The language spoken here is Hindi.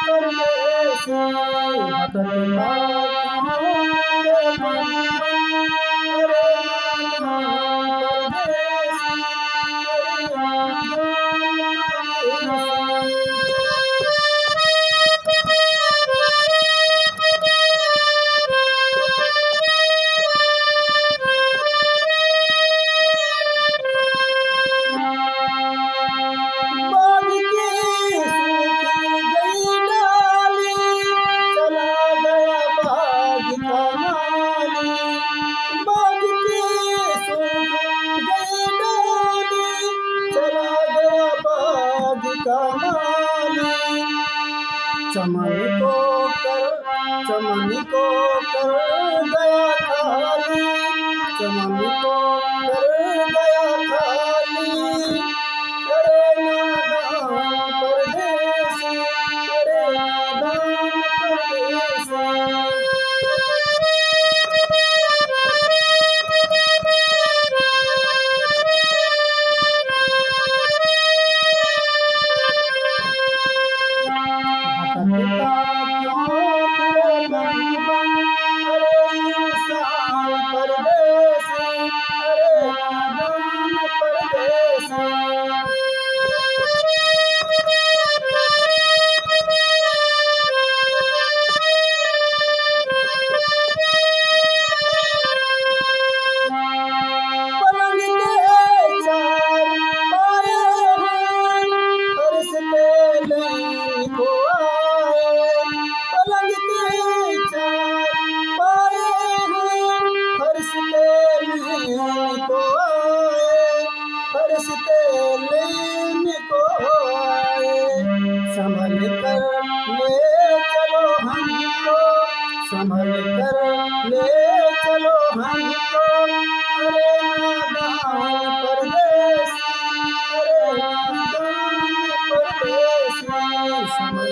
परदेसी भटकता चमन को कर गया खाली, चमन को कर गया खाली। करे नादान परदेसी, करे नादान परदेसी। संभल कर ले चलो हमको, संभल कर ले चलो हमको। अरे नादान परदेसी, अरे नादान परदेसी।